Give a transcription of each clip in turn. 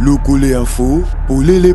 Lokole Info, Polele.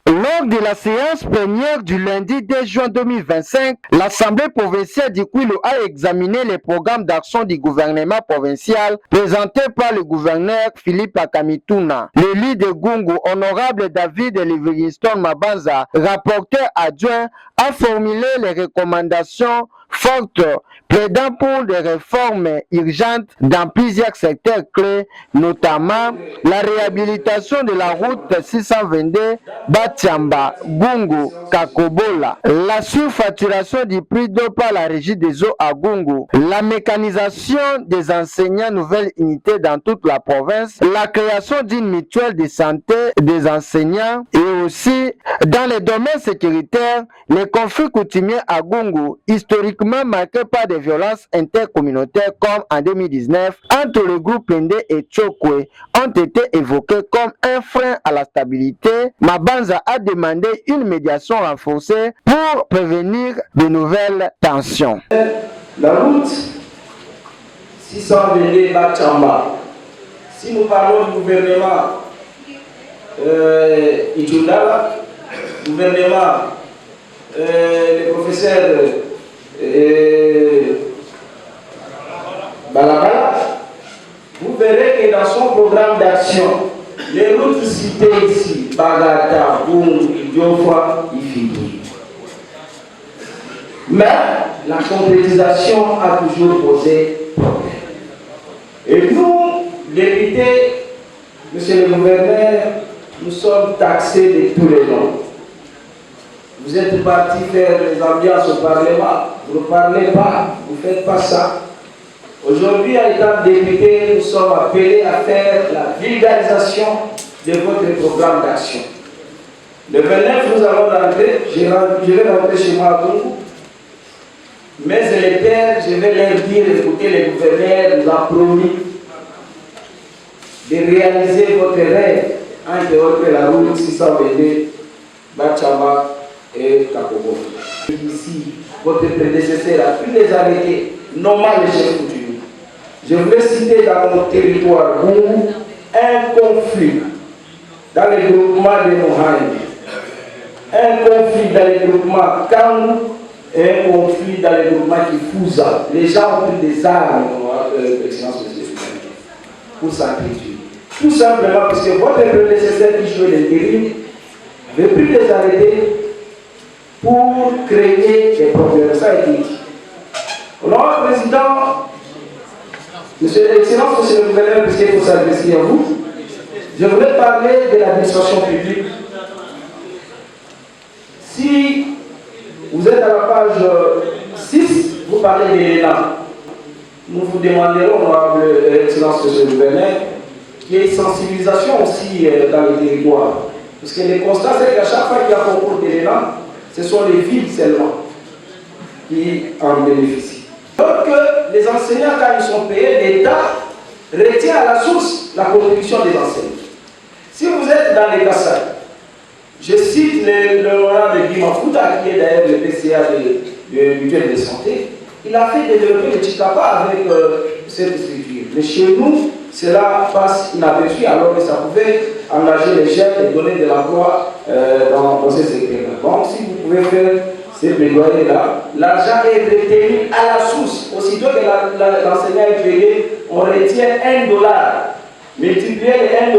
Lors de la séance plénière du lundi 2 juin 2025, l'Assemblée provinciale du Kouilou a examiné les programmes d'action du gouvernement provincial présentés par le gouverneur Philippe Akamituna. L'élu de Gungu, honorable David Livingstone Mabanza, rapporteur adjoint, a formulé les recommandations fortes plaidant pour des réformes urgentes dans plusieurs secteurs clés, notamment la réhabilitation de la route 622 Batiamba, Gungu, Kakobola, la surfacturation du prix d'eau par la régie des eaux à Gungu, la mécanisation des enseignants nouvelle unité dans toute la province, la création d'une mutuelle de santé des enseignants et aussi dans les domaines sécuritaires, les conflits coutumiers à Gungu, historiquement marqués par des violences intercommunautaires comme en 2019 entre le groupe Pende et Tchokwe, ont été évoqués comme un frein à la stabilité. Mabanza a demandé une médiation renforcée pour prévenir de nouvelles tensions. La route 622 Bachamba, si nous parlons du gouvernement Itundala, gouvernement le professeur Balabala, vous verrez que dans son programme d'action, les routes citées ici, Bagata, Boum, Idiofa, Ifini. Mais la concrétisation a toujours posé problème. Et nous, députés, monsieur le gouverneur, nous sommes taxés de tous les noms. Vous êtes partis faire les ambiances au Parlement, vous ne parlez pas, vous ne faites pas ça. Aujourd'hui, en étant député, nous sommes appelés à faire la vulgarisation de votre programme d'action. Le 29, nous allons rentrer, je vais rentrer chez moi à Gungu. Mais les pères, je vais leur dire, écoutez, le gouverneur nous a promis de réaliser votre rêve en dehors de la route 622 Bachama et Kakobo. Ici, votre prédécesseur a pris des arrêtés normaux de chef coutumier. Je voulais citer dans mon territoire un conflit dans le groupement de Mohane, un conflit dans le groupement Kang et un conflit dans le groupement Kifuza. Les gens ont pris des armes, excellence de pour s'entretuer. Tout simplement parce que votre prédécesseur qui jouait l'intérim avait pris des arrêtés pour créer des problèmes. Ça a été dit. Alors, président, monsieur l'excellence, monsieur le gouverneur, puisqu'il faut s'adresser à vous, je voulais parler de l'administration publique. Si vous êtes à la page 6, vous parlez de l'ENA. Nous vous demanderons, honorable excellence, monsieur le gouverneur, qu'il y ait sensibilisation aussi dans le territoire. Parce que le constat, c'est qu'à chaque fois qu'il y a un concours de l'ENA, ce sont les villes seulement qui en bénéficient. Donc, les enseignants, quand ils sont payés, l'État retient à la source la contribution des enseignants. Si vous êtes dans les Kassai, je cite l'honorable Guy Mafouta, qui est d'ailleurs le PCA du mutuelle de santé, il a fait développer le Chikapa avec cette structure. Mais chez nous, cela passe inaperçu alors que ça pouvait engager les jeunes et donner de l'emploi dans ces secteurs-là. Donc, si vous pouvez faire ces plaidoyers-là, l'argent est retenu à la source. Aussitôt que l'enseignant est payé, on retient $1. Multiplier les $1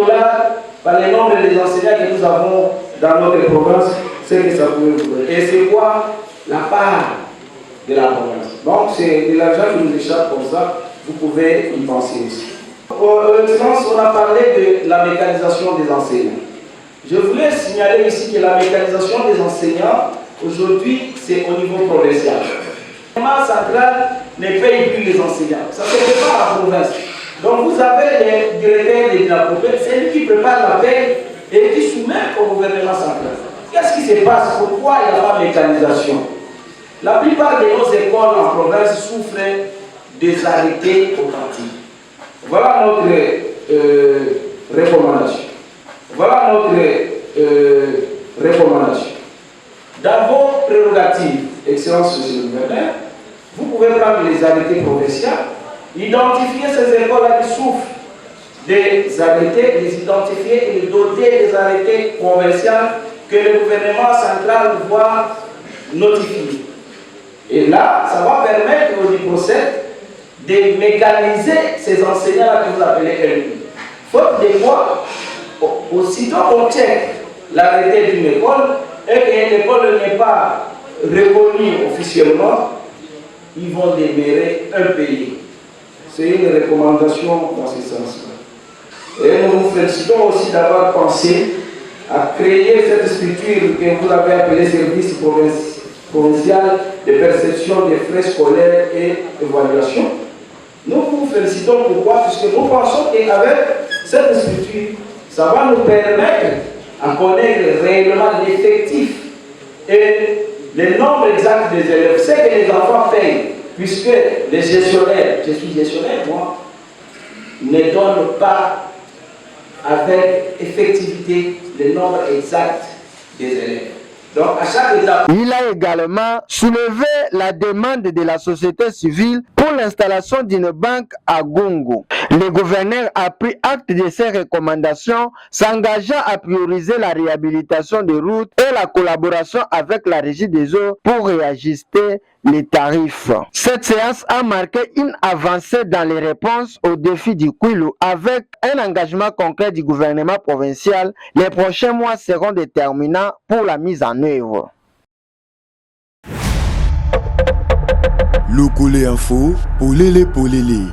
par le nombre des enseignants que nous avons dans notre province, c'est que ça pouvait vous donner. Et c'est quoi la part de la province? Donc, c'est de l'argent qui nous échappe comme ça, vous pouvez y penser aussi. On a parlé de la mécanisation des enseignants. Je voulais signaler ici que la mécanisation des enseignants, aujourd'hui, c'est au niveau provincial. Le gouvernement central ne paye plus les enseignants. Ça ne se fait pas à la province. Donc vous avez les directeurs de la province, c'est lui qui prépare la paie et qui soumet au gouvernement central. Qu'est-ce qui se passe? Pourquoi il n'y a pas de mécanisation? La plupart de nos écoles en province souffrent des arrêtés authentiques. Voilà notre recommandation. Voilà notre recommandation. Dans vos prérogatives, Excellence monsieur le gouverneur, vous pouvez prendre les arrêtés provinciaux, identifier ces écoles-là qui souffrent des arrêtés, les identifier et les doter des arrêtés provinciaux que le gouvernement central doit notifier. Et là, ça va permettre au Niprocet de mécaniser ces enseignants que vous appelez LP. Faute de quoi, aussitôt on check l'arrêté d'une école et que l'école n'est pas reconnue officiellement, ils vont demeurer impayés. C'est une recommandation dans ce sens-là. Et nous vous félicitons aussi d'avoir pensé à créer cette structure que vous avez appelée service provincial de perception des frais scolaires et évaluation. Nous vous félicitons pourquoi? Puisque nous pensons qu'avec cette structure, ça va nous permettre de connaître réellement l'effectif et le nombre exact des élèves. C'est que les enfants payent, puisque les gestionnaires, je suis gestionnaire moi, ne donnent pas avec effectivité le nombre exact des élèves. Donc, à chaque étape. Il a également soulevé la demande de la société civile pour l'installation d'une banque à Gungu. Le gouverneur a pris acte de ces recommandations, s'engageant à prioriser la réhabilitation des routes et la collaboration avec la régie des eaux pour réajuster les tarifs. Cette séance a marqué une avancée dans les réponses aux défis du Kwilu avec un engagement concret du gouvernement provincial. Les prochains mois seront déterminants pour la mise en œuvre. Locole Info, Polele Polele.